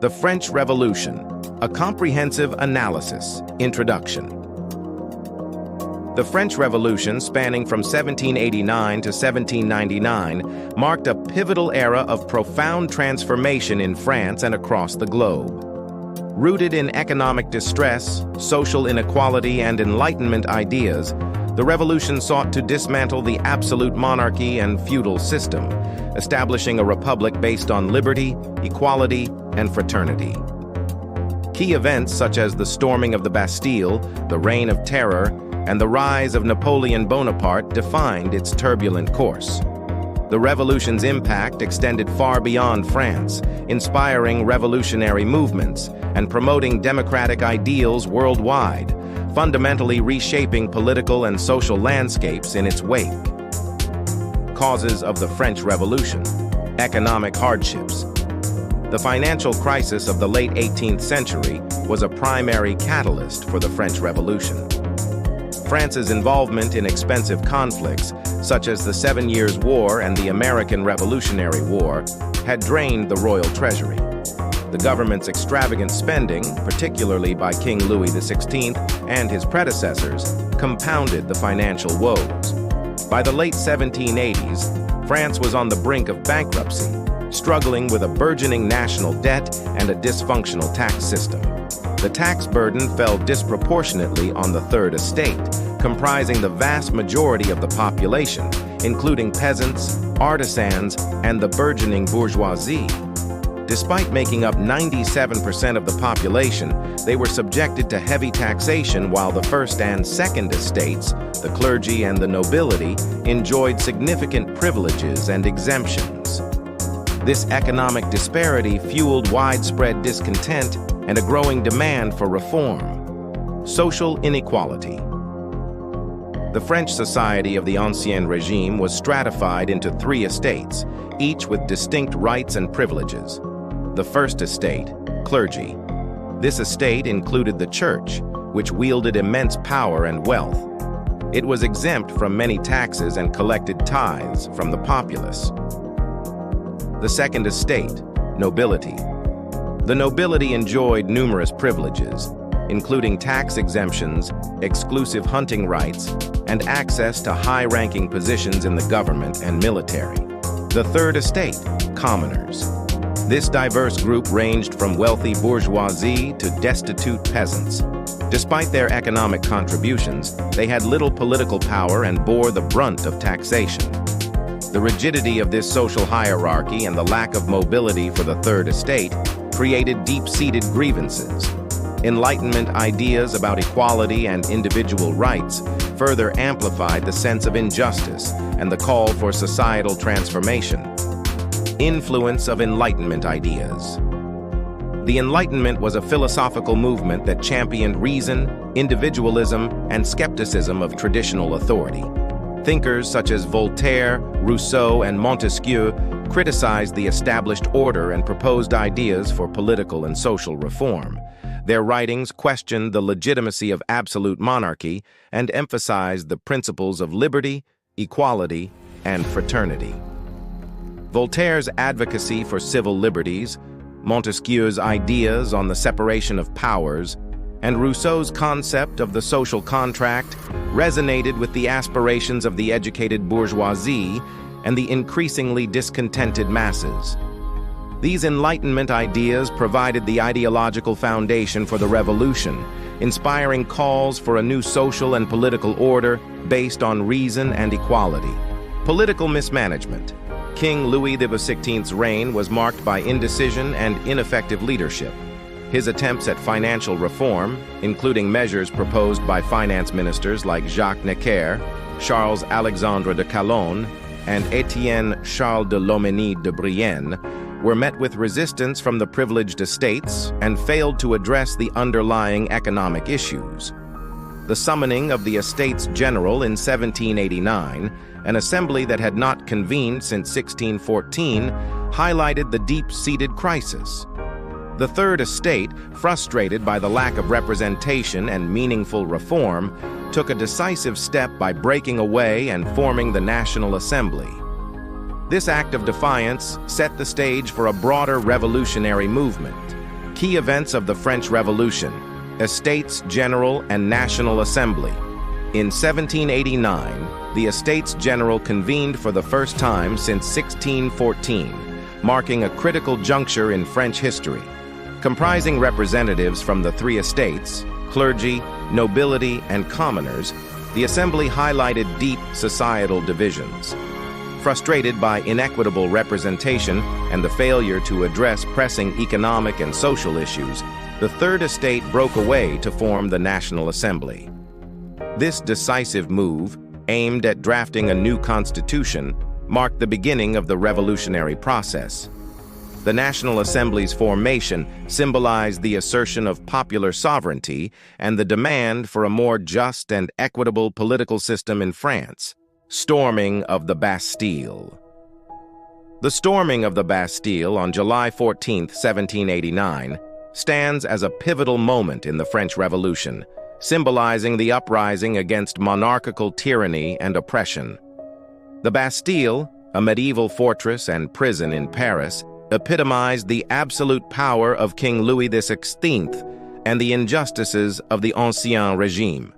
The French Revolution, a comprehensive analysis. Introduction. The French Revolution, spanning from 1789 to 1799, marked a pivotal era of profound transformation in France and across the globe. Rooted in economic distress, social inequality, and Enlightenment ideas, the revolution sought to dismantle the absolute monarchy and feudal system, establishing a republic based on liberty, equality, and fraternity. Key events such as the storming of the Bastille, the Reign of Terror, and the rise of Napoleon Bonaparte defined its turbulent course. The revolution's impact extended far beyond France, inspiring revolutionary movements and promoting democratic ideals worldwide, fundamentally reshaping political and social landscapes in its wake. Causes of the French Revolution. Economic hardships. The financial crisis of the late 18th century was a primary catalyst for the French Revolution. France's involvement in expensive conflicts, such as the 7 Years' War and the American Revolutionary War, had drained the royal treasury. The government's extravagant spending, particularly by King Louis XVI and his predecessors, compounded the financial woes. By the late 1780s, France was on the brink of bankruptcy, struggling with a burgeoning national debt and a dysfunctional tax system. The tax burden fell disproportionately on the Third Estate, comprising the vast majority of the population, including peasants, artisans, and the burgeoning bourgeoisie. Despite making up 97% of the population, they were subjected to heavy taxation, while the First and Second Estates, the clergy and the nobility, enjoyed significant privileges and exemptions. This economic disparity fueled widespread discontent and a growing demand for reform. Social inequality. The French society of the Ancien Regime was stratified into 3 estates, each with distinct rights and privileges. The First Estate, clergy. This estate included the church, which wielded immense power and wealth. It was exempt from many taxes and collected tithes from the populace. The Second Estate, nobility. The nobility enjoyed numerous privileges, including tax exemptions, exclusive hunting rights, and access to high-ranking positions in the government and military. The Third Estate, commoners. This diverse group ranged from wealthy bourgeoisie to destitute peasants. Despite their economic contributions, they had little political power and bore the brunt of taxation. The rigidity of this social hierarchy and the lack of mobility for the Third Estate created deep-seated grievances. Enlightenment ideas about equality and individual rights further amplified the sense of injustice and the call for societal transformation. Influence of Enlightenment ideas. The Enlightenment was a philosophical movement that championed reason, individualism, and skepticism of traditional authority. Thinkers such as Voltaire, Rousseau, and Montesquieu criticized the established order and proposed ideas for political and social reform. Their writings questioned the legitimacy of absolute monarchy and emphasized the principles of liberty, equality, and fraternity. Voltaire's advocacy for civil liberties, Montesquieu's ideas on the separation of powers, and Rousseau's concept of the social contract resonated with the aspirations of the educated bourgeoisie and the increasingly discontented masses. These Enlightenment ideas provided the ideological foundation for the revolution, inspiring calls for a new social and political order based on reason and equality. Political mismanagement. King Louis XVI's reign was marked by indecision and ineffective leadership. His attempts at financial reform, including measures proposed by finance ministers like Jacques Necker, Charles-Alexandre de Calonne, and Étienne Charles de Lomenie de Brienne, were met with resistance from the privileged estates and failed to address the underlying economic issues. The summoning of the Estates General in 1789, an assembly that had not convened since 1614, highlighted the deep-seated crisis. The Third Estate, frustrated by the lack of representation and meaningful reform, took a decisive step by breaking away and forming the National Assembly. This act of defiance set the stage for a broader revolutionary movement. Key events of the French Revolution: Estates General and National Assembly. In 1789, the Estates General convened for the first time since 1614, marking a critical juncture in French history. Comprising representatives from the three estates, clergy, nobility, and commoners, the assembly highlighted deep societal divisions. Frustrated by inequitable representation and the failure to address pressing economic and social issues, the Third Estate broke away to form the National Assembly. This decisive move, aimed at drafting a new constitution, marked the beginning of the revolutionary process. The National Assembly's formation symbolized the assertion of popular sovereignty and the demand for a more just and equitable political system in France. Storming of the Bastille. The storming of the Bastille on July 14, 1789, stands as a pivotal moment in the French Revolution, symbolizing the uprising against monarchical tyranny and oppression. The Bastille, a medieval fortress and prison in Paris, epitomized the absolute power of King Louis XVI and the injustices of the Ancien Regime.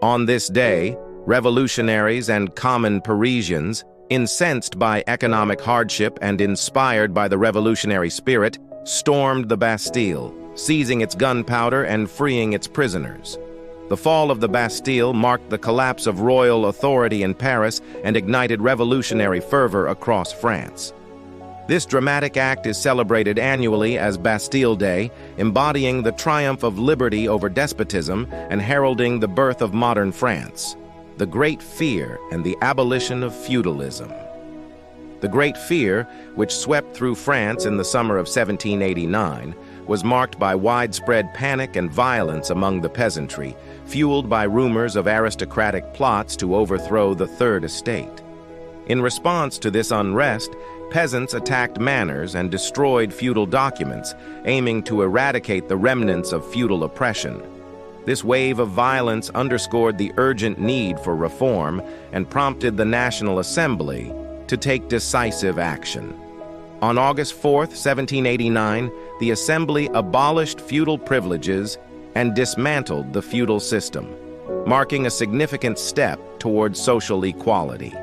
On this day, revolutionaries and common Parisians, incensed by economic hardship and inspired by the revolutionary spirit, stormed the Bastille, seizing its gunpowder and freeing its prisoners. The fall of the Bastille marked the collapse of royal authority in Paris and ignited revolutionary fervor across France. This dramatic act is celebrated annually as Bastille Day, embodying the triumph of liberty over despotism and heralding the birth of modern France. The Great Fear and the abolition of feudalism. The Great Fear, which swept through France in the summer of 1789, was marked by widespread panic and violence among the peasantry, fueled by rumors of aristocratic plots to overthrow the Third Estate. In response to this unrest, peasants attacked manors and destroyed feudal documents, aiming to eradicate the remnants of feudal oppression. This wave of violence underscored the urgent need for reform and prompted the National Assembly to take decisive action. On August 4, 1789, the Assembly abolished feudal privileges and dismantled the feudal system, marking a significant step towards social equality.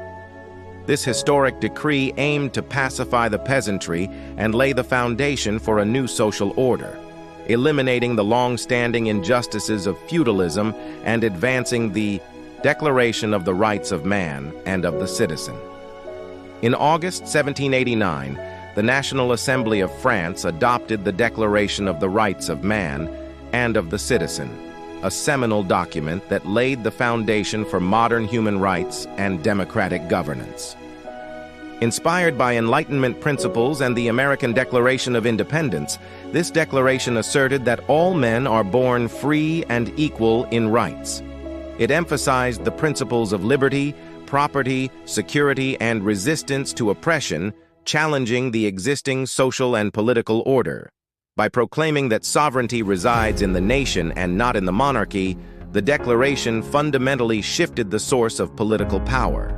This historic decree aimed to pacify the peasantry and lay the foundation for a new social order, eliminating the long-standing injustices of feudalism and advancing the Declaration of the Rights of Man and of the Citizen. In August 1789, the National Assembly of France adopted the Declaration of the Rights of Man and of the Citizen, a seminal document that laid the foundation for modern human rights and democratic governance. Inspired by Enlightenment principles and the American Declaration of Independence, this declaration asserted that all men are born free and equal in rights. It emphasized the principles of liberty, property, security, and resistance to oppression, challenging the existing social and political order. By proclaiming that sovereignty resides in the nation and not in the monarchy, the declaration fundamentally shifted the source of political power.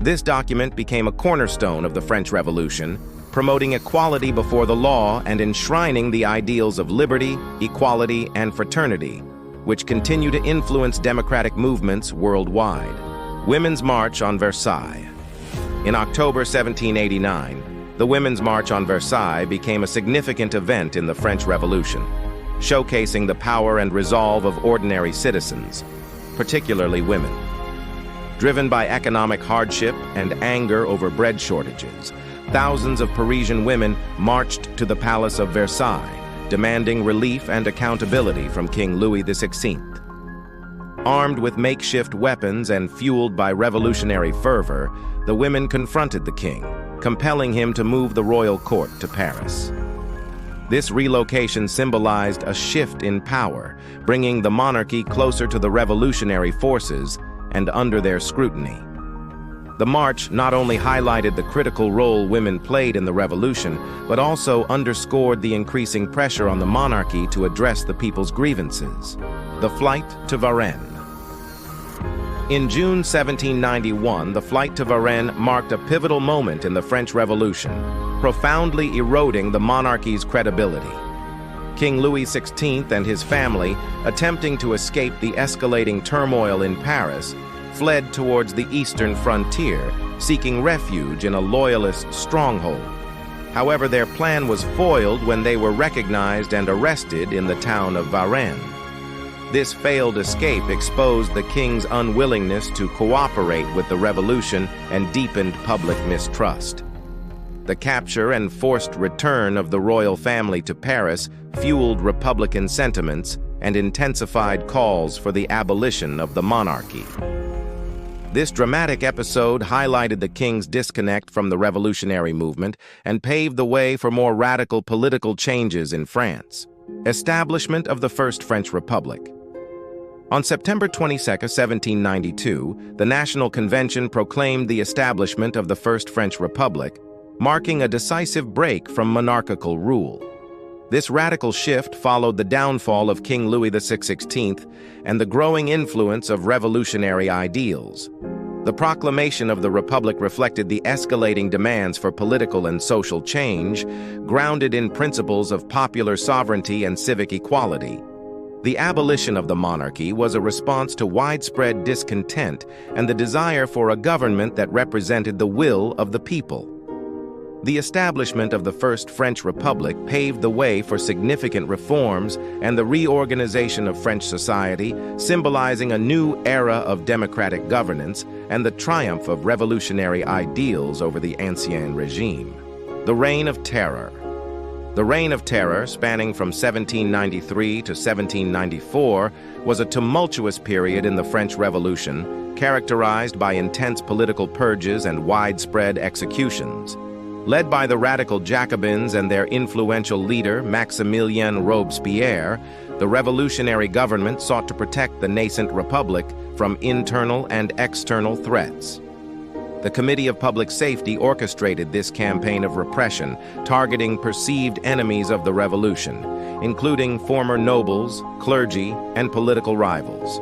This document became a cornerstone of the French Revolution, promoting equality before the law and enshrining the ideals of liberty, equality, and fraternity, which continue to influence democratic movements worldwide. Women's March on Versailles. In October 1789, the Women's March on Versailles became a significant event in the French Revolution, showcasing the power and resolve of ordinary citizens, particularly women. Driven by economic hardship and anger over bread shortages, thousands of Parisian women marched to the Palace of Versailles, demanding relief and accountability from King Louis XVI. Armed with makeshift weapons and fueled by revolutionary fervor, the women confronted the king, compelling him to move the royal court to Paris. This relocation symbolized a shift in power, bringing the monarchy closer to the revolutionary forces and under their scrutiny. The march not only highlighted the critical role women played in the revolution, but also underscored the increasing pressure on the monarchy to address the people's grievances. The flight to Varennes. In June 1791, the flight to Varennes marked a pivotal moment in the French Revolution, profoundly eroding the monarchy's credibility. King Louis XVI and his family, attempting to escape the escalating turmoil in Paris, fled towards the eastern frontier, seeking refuge in a loyalist stronghold. However, their plan was foiled when they were recognized and arrested in the town of Varennes. This failed escape exposed the king's unwillingness to cooperate with the revolution and deepened public mistrust. The capture and forced return of the royal family to Paris fueled Republican sentiments and intensified calls for the abolition of the monarchy. This dramatic episode highlighted the king's disconnect from the revolutionary movement and paved the way for more radical political changes in France. Establishment of the First French Republic. On September 22, 1792, the National Convention proclaimed the establishment of the First French Republic, marking a decisive break from monarchical rule. This radical shift followed the downfall of King Louis XVI and the growing influence of revolutionary ideals. The proclamation of the Republic reflected the escalating demands for political and social change, grounded in principles of popular sovereignty and civic equality. The abolition of the monarchy was a response to widespread discontent and the desire for a government that represented the will of the people. The establishment of the First French Republic paved the way for significant reforms and the reorganization of French society, symbolizing a new era of democratic governance and the triumph of revolutionary ideals over the Ancien Regime. The Reign of Terror. The Reign of Terror, spanning from 1793 to 1794, was a tumultuous period in the French Revolution, characterized by intense political purges and widespread executions. Led by the radical Jacobins and their influential leader, Maximilien Robespierre, the revolutionary government sought to protect the nascent republic from internal and external threats. The Committee of Public Safety orchestrated this campaign of repression, targeting perceived enemies of the revolution, including former nobles, clergy, and political rivals.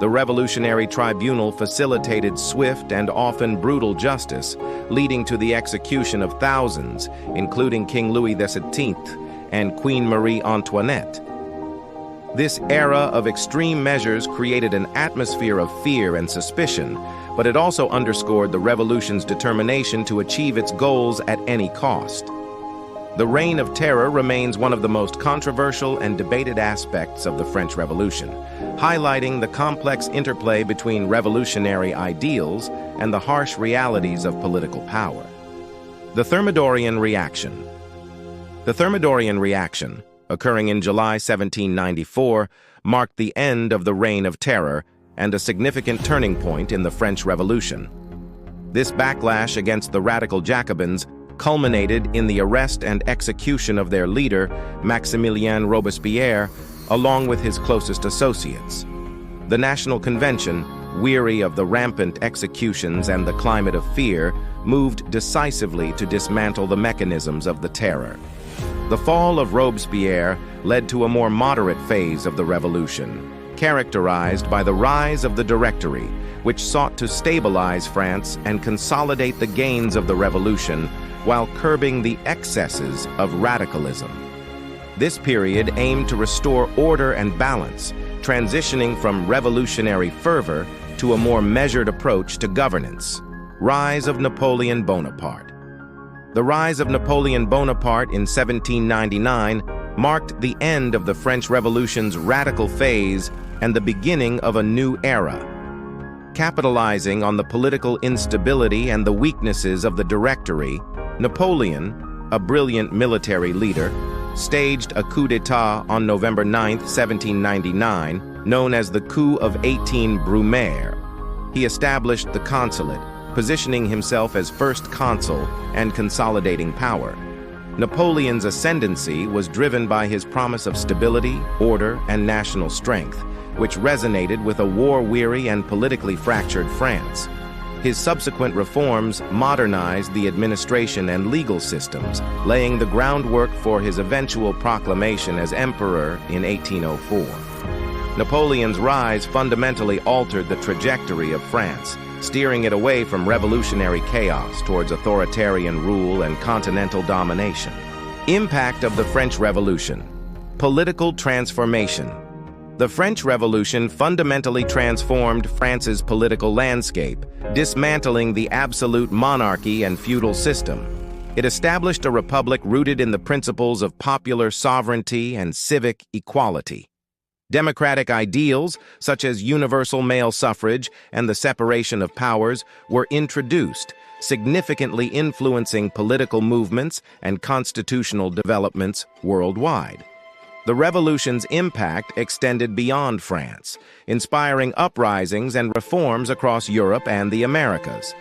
The Revolutionary Tribunal facilitated swift and often brutal justice, leading to the execution of thousands, including King Louis XVI and Queen Marie Antoinette. This era of extreme measures created an atmosphere of fear and suspicion, but it also underscored the revolution's determination to achieve its goals at any cost. The Reign of Terror remains one of the most controversial and debated aspects of the French Revolution, highlighting the complex interplay between revolutionary ideals and the harsh realities of political power. The Thermidorian Reaction. The Thermidorian Reaction, occurring in July 1794, marked the end of the Reign of Terror and a significant turning point in the French Revolution. This backlash against the radical Jacobins culminated in the arrest and execution of their leader, Maximilien Robespierre, along with his closest associates. The National Convention, weary of the rampant executions and the climate of fear, moved decisively to dismantle the mechanisms of the terror. The fall of Robespierre led to a more moderate phase of the revolution, characterized by the rise of the Directory, which sought to stabilize France and consolidate the gains of the revolution while curbing the excesses of radicalism. This period aimed to restore order and balance, transitioning from revolutionary fervor to a more measured approach to governance. Rise of Napoleon Bonaparte. The rise of Napoleon Bonaparte in 1799 marked the end of the French Revolution's radical phase and the beginning of a new era. Capitalizing on the political instability and the weaknesses of the Directory, Napoleon, a brilliant military leader, staged a coup d'etat on November 9, 1799, known as the Coup of 18 Brumaire. He established the consulate, positioning himself as first consul and consolidating power. Napoleon's ascendancy was driven by his promise of stability, order, and national strength, which resonated with a war-weary and politically fractured France. His subsequent reforms modernized the administration and legal systems, laying the groundwork for his eventual proclamation as emperor in 1804. Napoleon's rise fundamentally altered the trajectory of France, steering it away from revolutionary chaos towards authoritarian rule and continental domination. Impact of the French Revolution. Political transformation. The French Revolution fundamentally transformed France's political landscape, dismantling the absolute monarchy and feudal system. It established a republic rooted in the principles of popular sovereignty and civic equality. Democratic ideals, such as universal male suffrage and the separation of powers, were introduced, significantly influencing political movements and constitutional developments worldwide. The revolution's impact extended beyond France, inspiring uprisings and reforms across Europe and the Americas.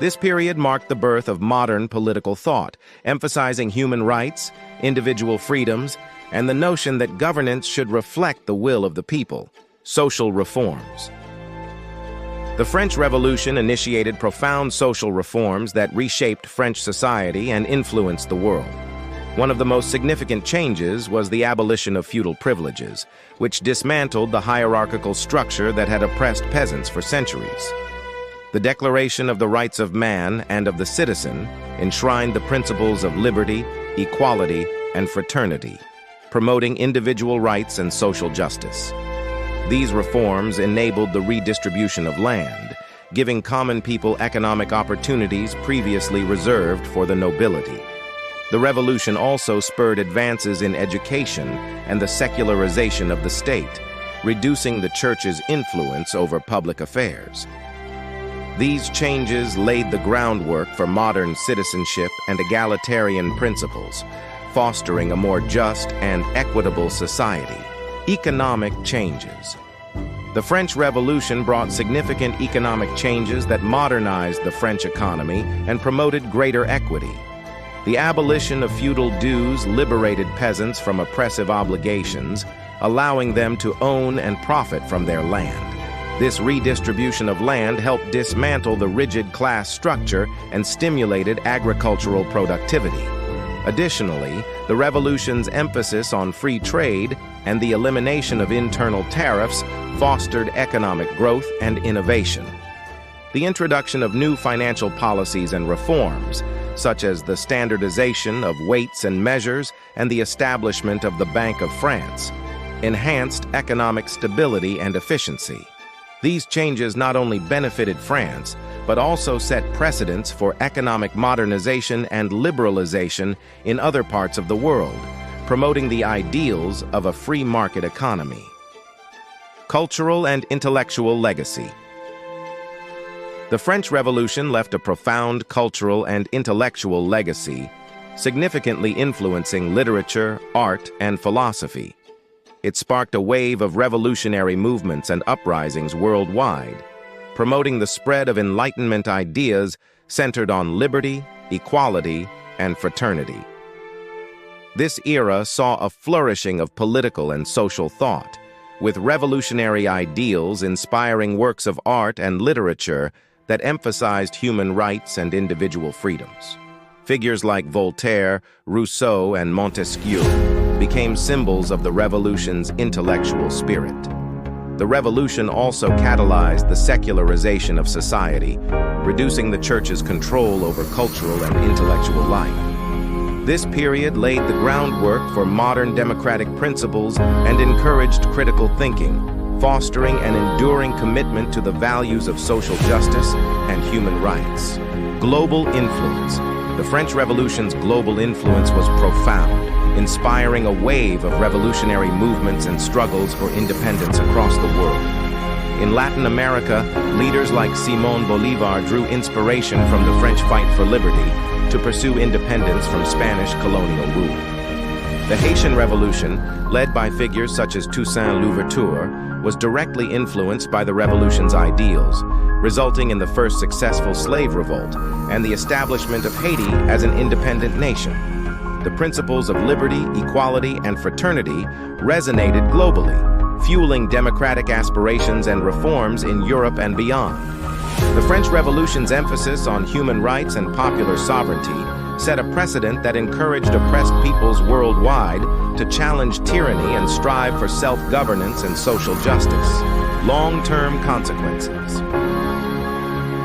This period marked the birth of modern political thought, emphasizing human rights, individual freedoms, and the notion that governance should reflect the will of the people. Social reforms. The French Revolution initiated profound social reforms that reshaped French society and influenced the world. One of the most significant changes was the abolition of feudal privileges, which dismantled the hierarchical structure that had oppressed peasants for centuries. The Declaration of the Rights of Man and of the Citizen enshrined the principles of liberty, equality, and fraternity, promoting individual rights and social justice. These reforms enabled the redistribution of land, giving common people economic opportunities previously reserved for the nobility. The revolution also spurred advances in education and the secularization of the state, reducing the church's influence over public affairs. These changes laid the groundwork for modern citizenship and egalitarian principles, fostering a more just and equitable society. Economic changes. The French Revolution brought significant economic changes that modernized the French economy and promoted greater equity. The abolition of feudal dues liberated peasants from oppressive obligations, allowing them to own and profit from their land. This redistribution of land helped dismantle the rigid class structure and stimulated agricultural productivity. Additionally, the revolution's emphasis on free trade and the elimination of internal tariffs fostered economic growth and innovation. The introduction of new financial policies and reforms, such as the standardization of weights and measures and the establishment of the Bank of France, enhanced economic stability and efficiency. These changes not only benefited France, but also set precedents for economic modernization and liberalization in other parts of the world, promoting the ideals of a free market economy. Cultural and intellectual legacy. The French Revolution left a profound cultural and intellectual legacy, significantly influencing literature, art, and philosophy. It sparked a wave of revolutionary movements and uprisings worldwide, promoting the spread of Enlightenment ideas centered on liberty, equality, and fraternity. This era saw a flourishing of political and social thought, with revolutionary ideals inspiring works of art and literature that emphasized human rights and individual freedoms. Figures like Voltaire, Rousseau, and Montesquieu became symbols of the revolution's intellectual spirit. The revolution also catalyzed the secularization of society, reducing the church's control over cultural and intellectual life. This period laid the groundwork for modern democratic principles and encouraged critical thinking, fostering an enduring commitment to the values of social justice and human rights. Global influence. The French Revolution's global influence was profound, inspiring a wave of revolutionary movements and struggles for independence across the world. In Latin America, leaders like Simón Bolívar drew inspiration from the French fight for liberty to pursue independence from Spanish colonial rule. The Haitian Revolution, led by figures such as Toussaint Louverture, was directly influenced by the revolution's ideals, resulting in the first successful slave revolt and the establishment of Haiti as an independent nation. The principles of liberty, equality, and fraternity resonated globally, fueling democratic aspirations and reforms in Europe and beyond. The French Revolution's emphasis on human rights and popular sovereignty set a precedent that encouraged oppressed peoples worldwide to challenge tyranny and strive for self-governance and social justice. Long-term consequences.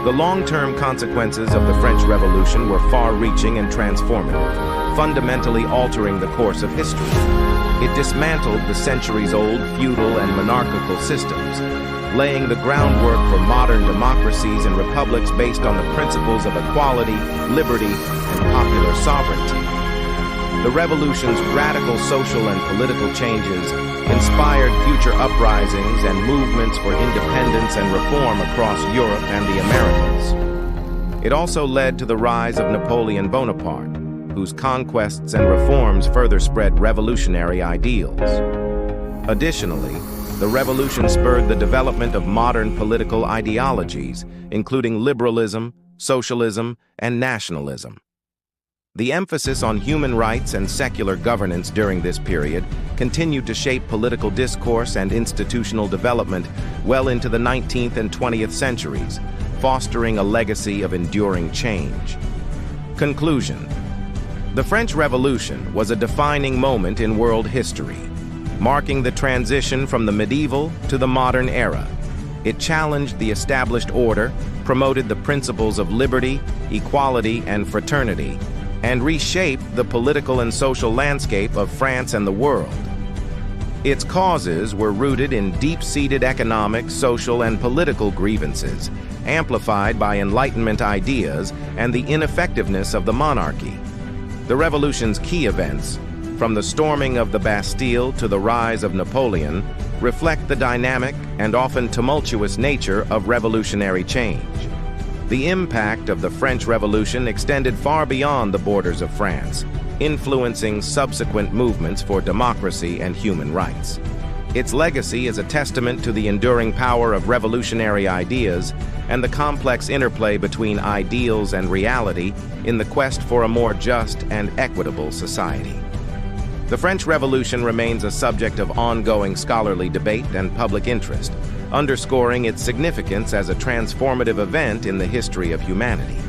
The long-term consequences of the French Revolution were far-reaching and transformative, fundamentally altering the course of history. It dismantled the centuries-old feudal and monarchical systems, laying the groundwork for modern democracies and republics based on the principles of equality, liberty, and popular sovereignty. The revolution's radical social and political changes inspired future uprisings and movements for independence and reform across Europe and the Americas. It also led to the rise of Napoleon Bonaparte, whose conquests and reforms further spread revolutionary ideals. Additionally, the revolution spurred the development of modern political ideologies, including liberalism, socialism, and nationalism. The emphasis on human rights and secular governance during this period continued to shape political discourse and institutional development well into the 19th and 20th centuries, fostering a legacy of enduring change. Conclusion. The French Revolution was a defining moment in world history, marking the transition from the medieval to the modern era. It challenged the established order, promoted the principles of liberty, equality, and fraternity, and reshaped the political and social landscape of France and the world. Its causes were rooted in deep-seated economic, social, and political grievances, amplified by Enlightenment ideas and the ineffectiveness of the monarchy. The revolution's key events, from the storming of the Bastille to the rise of Napoleon, reflect the dynamic and often tumultuous nature of revolutionary change. The impact of the French Revolution extended far beyond the borders of France, influencing subsequent movements for democracy and human rights. Its legacy is a testament to the enduring power of revolutionary ideas and the complex interplay between ideals and reality in the quest for a more just and equitable society. The French Revolution remains a subject of ongoing scholarly debate and public interest, underscoring its significance as a transformative event in the history of humanity.